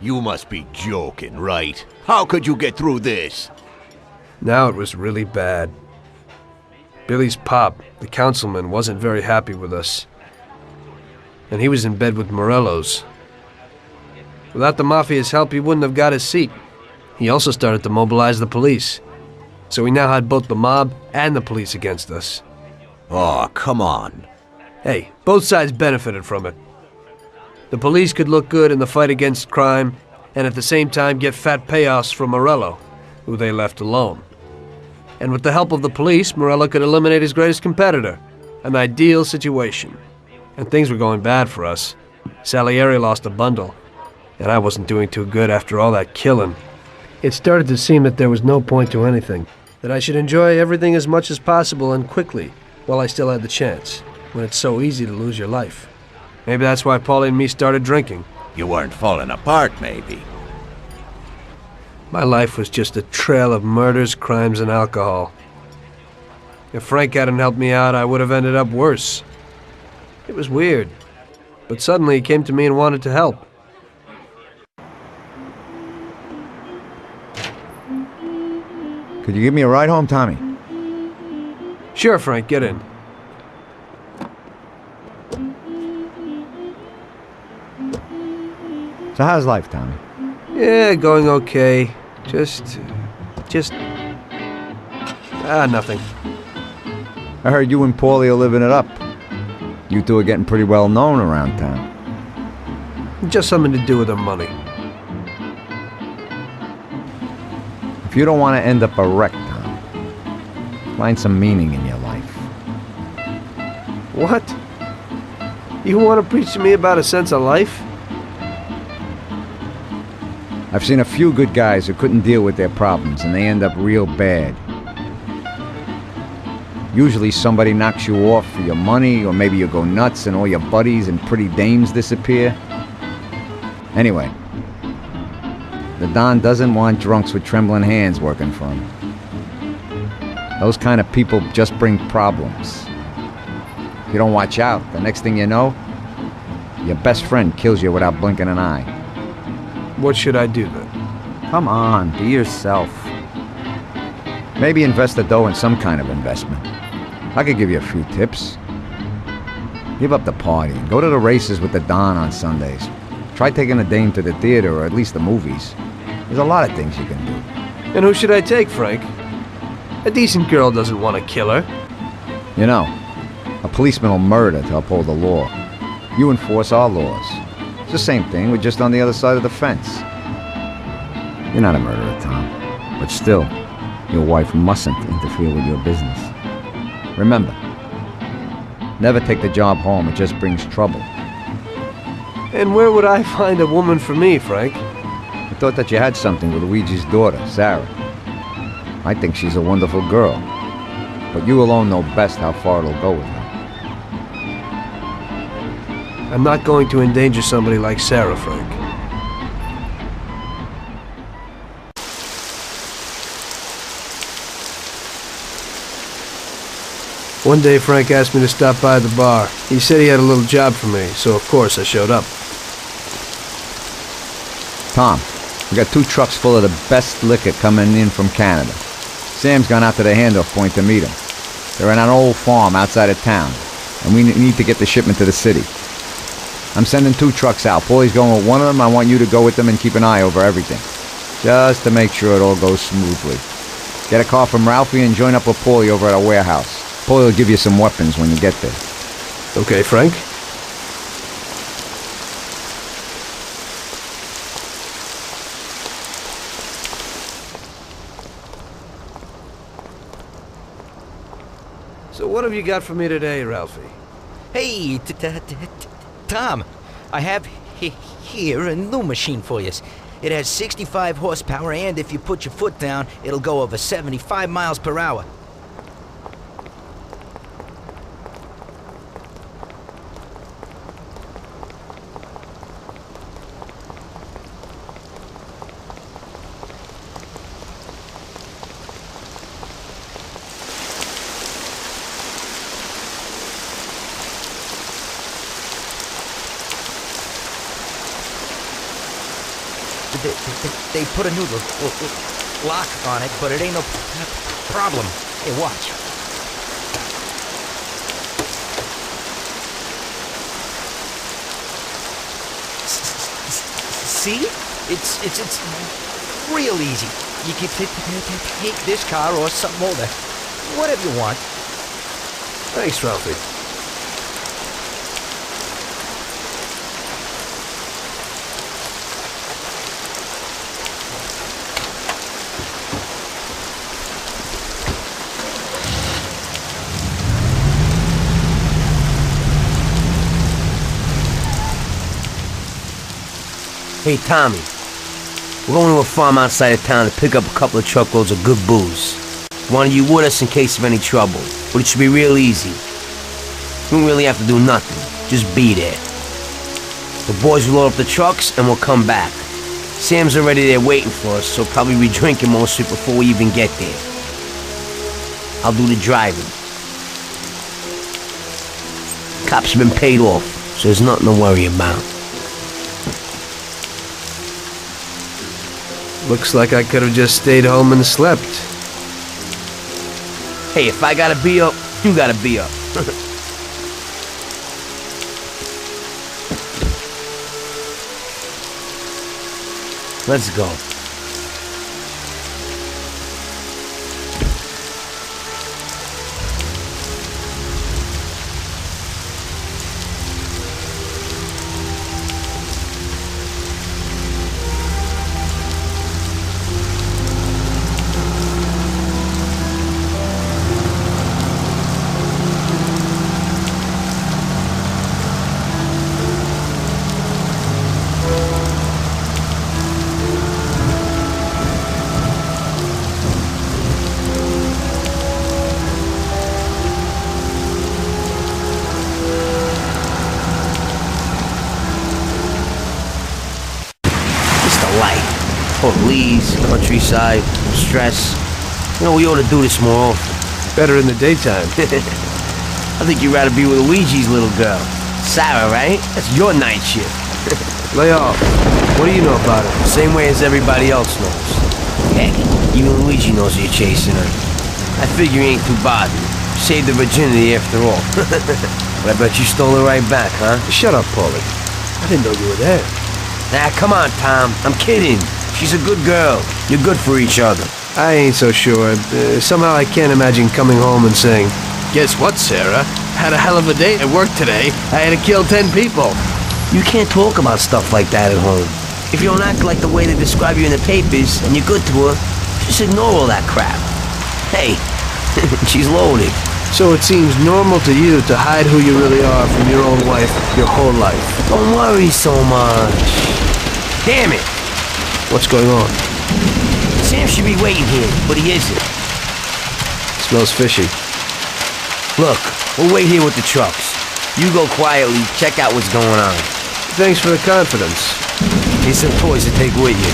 You must be joking, right? How could you get through this? Now it was really bad. Billy's pop, the councilman, wasn't very happy with us. And he was in bed with Morello's. Without the Mafia's help, he wouldn't have got his seat. He also started to mobilize the police. So we now had both the mob and the police against us. Oh, come on. Hey, both sides benefited from it. The police could look good in the fight against crime, and at the same time get fat payoffs from Morello, who they left alone. And with the help of the police, Morello could eliminate his greatest competitor. An ideal situation. And things were going bad for us. Salieri lost a bundle, and I wasn't doing too good after all that killing. It started to seem that there was no point to anything, that I should enjoy everything as much as possible and quickly, while I still had the chance, when it's so easy to lose your life. Maybe that's why Paulie and me started drinking. You weren't falling apart, maybe. My life was just a trail of murders, crimes, and alcohol. If Frank hadn't helped me out, I would have ended up worse. It was weird, but suddenly he came to me and wanted to help. Could you give me a ride home, Tommy? Sure, Frank, get in. So how's life, Tommy? Yeah, going okay. Nothing. I heard you and Paulie are living it up. You two are getting pretty well known around town. Just something to do with the money. If you don't want to end up a wreck, Tom, find some meaning in your life. What? You want to preach to me about a sense of life? I've seen a few good guys who couldn't deal with their problems, and they end up real bad. Usually somebody knocks you off for your money, or maybe you go nuts and all your buddies and pretty dames disappear. Anyway, the Don doesn't want drunks with trembling hands working for him. Those kind of people just bring problems. If you don't watch out, the next thing you know, your best friend kills you without blinking an eye. What should I do then? Come on, be yourself. Maybe invest the dough in some kind of investment. I could give you a few tips. Give up the party and go to the races with the Don on Sundays. Try taking a dame to the theater or at least the movies. There's a lot of things you can do. And who should I take, Frank? A decent girl doesn't want to kill her. You know, a policeman will murder to uphold the law. You enforce our laws. It's the same thing, we're just on the other side of the fence. You're not a murderer, Tom. But still, your wife mustn't interfere with your business. Remember, never take the job home, it just brings trouble. And where would I find a woman for me, Frank? I thought that you had something with Luigi's daughter, Sarah. I think she's a wonderful girl. But you alone know best how far it'll go with her. I'm not going to endanger somebody like Sarah, Frank. One day, Frank asked me to stop by the bar. He said he had a little job for me, so of course I showed up. Tom, we got 2 trucks full of the best liquor coming in from Canada. Sam's gone out to the handoff point to meet him. They're in an old farm outside of town, and we need to get the shipment to the city. I'm sending 2 trucks out. Paulie's going with one of them. I want you to go with them and keep an eye over everything, just to make sure it all goes smoothly. Get a car from Ralphie and join up with Paulie over at our warehouse. Paulie will give you some weapons when you get there. Okay, Frank. So what have you got for me today, Ralphie? Hey, Tom, I have here a new machine for you. It has 65 horsepower, and if you put your foot down, it'll go over 75 miles per hour. They put a new lock on it, but it ain't no problem. Hey, watch. See? It's real easy. You can take this car or something older. Whatever you want. Thanks, Ralphie. Hey, Tommy. We're going to a farm outside of town to pick up a couple of truckloads of good booze. Wanted you with us in case of any trouble, but it should be real easy. You don't really have to do nothing. Just be there. The boys will load up the trucks and we'll come back. Sam's already there waiting for us, so probably be drinking most of it before we even get there. I'll do the driving. Cops have been paid off, so there's nothing to worry about. Looks like I could have just stayed home and slept. Hey, if I gotta be up, you gotta be up. Let's go. Police, countryside, stress. You know, we ought to do this more often. Better in the daytime. I think you'd rather be with Luigi's little girl. Sarah, right? That's your night shift. Lay off. What do you know about it? Same way as everybody else knows. Heck, even Luigi knows you're chasing her. I figure you ain't too bothered. Saved the virginity after all. But I bet you stole her right back, huh? Shut up, Paulie. I didn't know you were there. Nah, come on, Tom. I'm kidding. She's a good girl. You're good for each other. I ain't so sure. Somehow I can't imagine coming home and saying, "Guess what, Sarah? Had a hell of a day at work today. I had to kill 10 people." You can't talk about stuff like that at home. If you don't act like the way they describe you in the papers and you're good to her, just ignore all that crap. Hey, she's loaded. So it seems normal to you to hide who you really are from your own wife your whole life. Don't worry so much. Damn it! What's going on? Sam should be waiting here, but he isn't. Smells fishy. Look, we'll wait here with the trucks. You go quietly, check out what's going on. Thanks for the confidence. Here's some toys to take with you.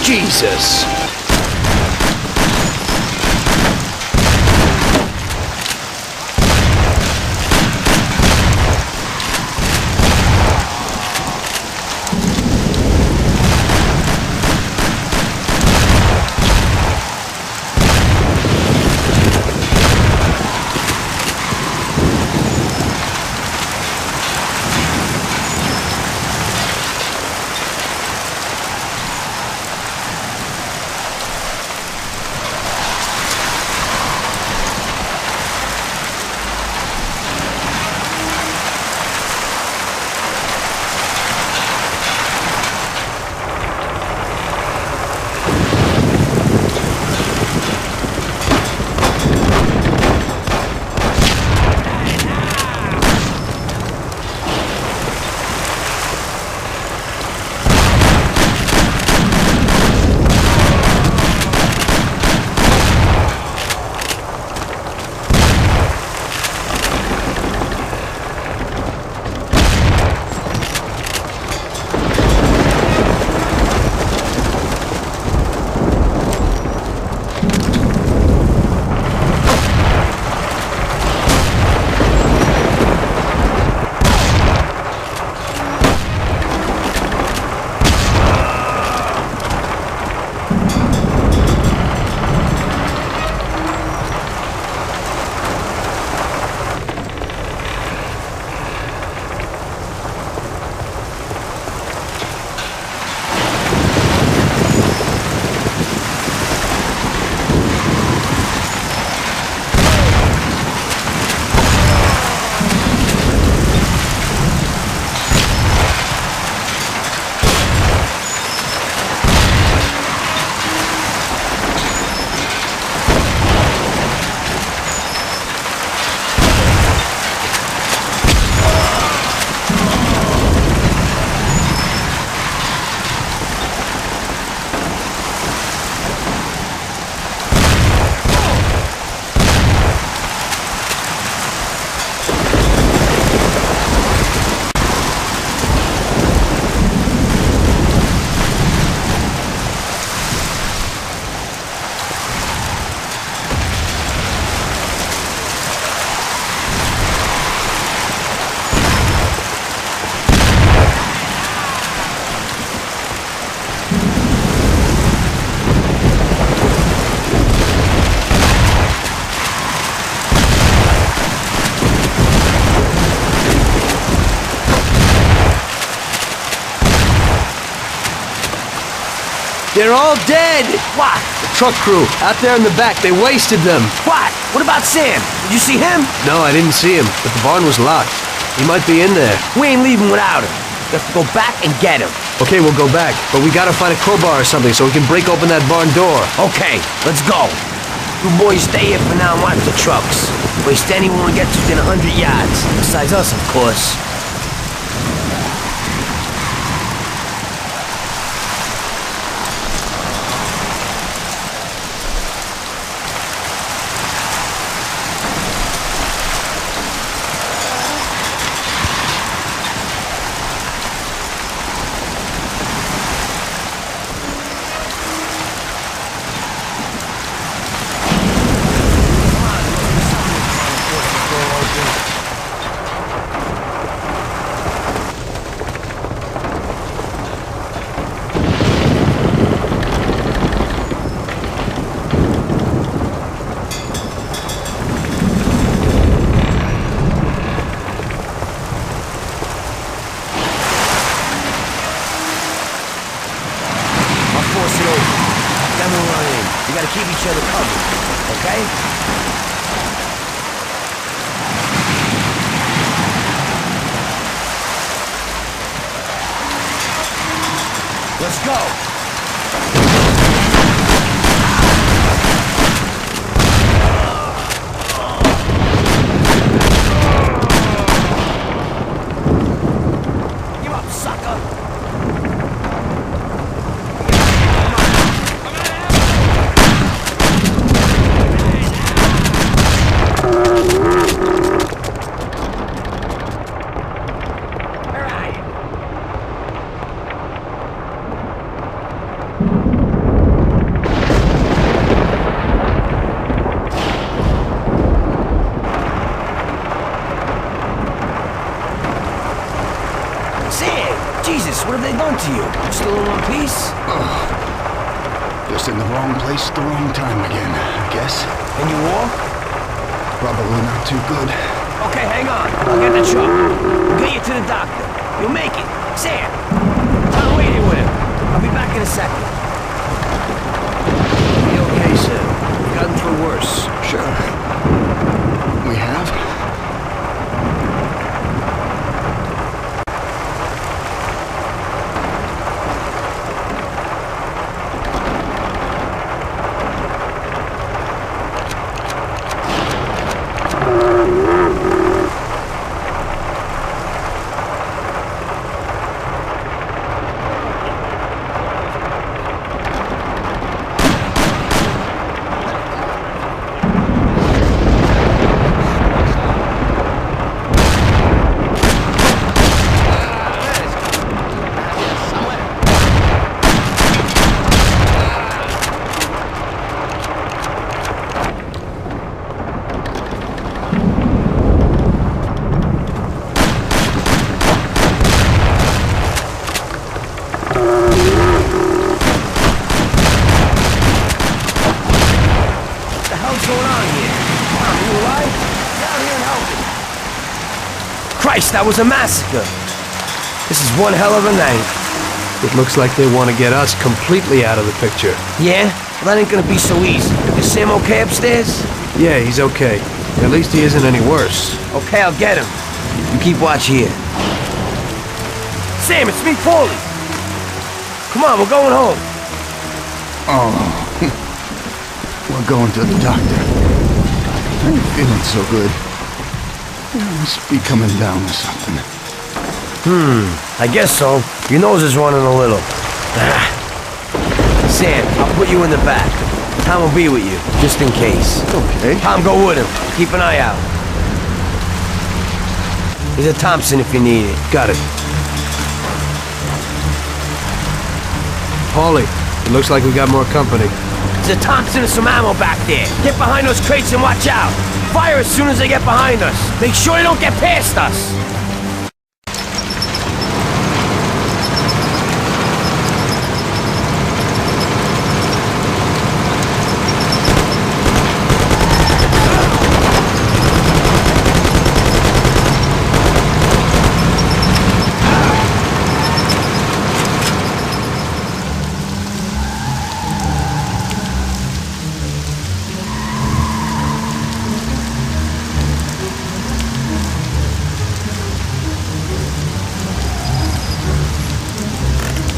Jesus! They're all dead! What? The truck crew, out there in the back, they wasted them. What? What about Sam? Did you see him? No, I didn't see him, but the barn was locked. He might be in there. We ain't leaving without him. We have to go back and get him. Okay, we'll go back, but we gotta find a crowbar or something so we can break open that barn door. Okay, let's go. You boys stay here for now and watch the trucks. Waste anyone who gets within 100 yards. Besides us, of course. Force it over. Then we'll run in. We gotta keep each other covered, okay? Let's go. Give up, sucker. Jesus, what have they done to you? You still in one piece? Just in the wrong place at the wrong time again, I guess. Can you walk? Probably not too good. Okay, hang on. I'll get the truck. We'll get you to the doctor. You'll make it. Sam, Tom waiting with him. I'll be back in a second. Be okay, Sam. We've gotten through worse. Sure. We have? Christ, that was a massacre. This is one hell of a night. It looks like they want to get us completely out of the picture. Yeah? Well, that ain't gonna be so easy. Is Sam okay upstairs? Yeah, he's okay. At least he isn't any worse. Okay, I'll get him. You keep watch here. Sam, it's me, Paulie. Come on, we're going home. Oh. We're going to the doctor. I'm feeling so good. I must be coming down with something. I guess so. Your nose is running a little. Sam, I'll put you in the back. Tom will be with you, just in case. Okay. Tom, go with him. Keep an eye out. There's a Thompson if you need it. Got it. Paulie, it looks like we got more company. There's a Thompson and some ammo back there. Get behind those crates and watch out. Fire as soon as they get behind us. Make sure they don't get past us.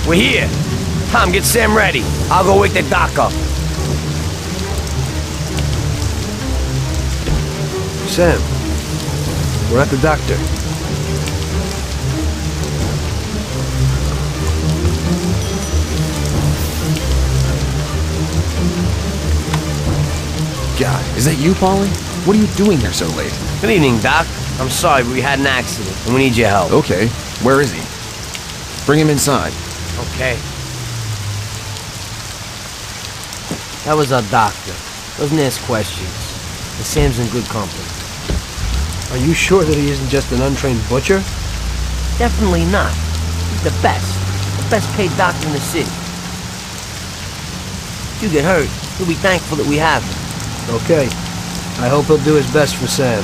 We're here. Tom, get Sam ready. I'll go wake the doc up. Sam, we're at the doctor. God, is that you, Paulie? What are you doing here so late? Good evening, Doc. I'm sorry, but we had an accident, and we need your help. Okay, where is he? Bring him inside. Okay. That was our doctor. Doesn't ask questions. And Sam's in good company. Are you sure that he isn't just an untrained butcher? Definitely not. He's the best. The best paid doctor in the city. If you get hurt, he'll be thankful that we have him. Okay. I hope he'll do his best for Sam.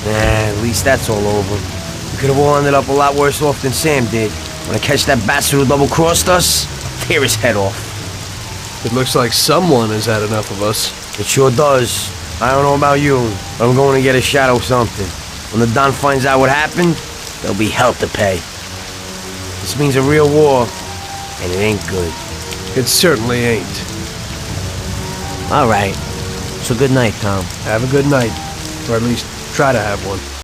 At least that's all over. We could have all ended up a lot worse off than Sam did. When I catch that bastard who double-crossed us, I'll tear his head off. It looks like someone has had enough of us. It sure does. I don't know about you, but I'm going to get a shot of something. When the Don finds out what happened, there'll be hell to pay. This means a real war, and it ain't good. It certainly ain't. All right. So good night, Tom. Have a good night. Or at least try to have one.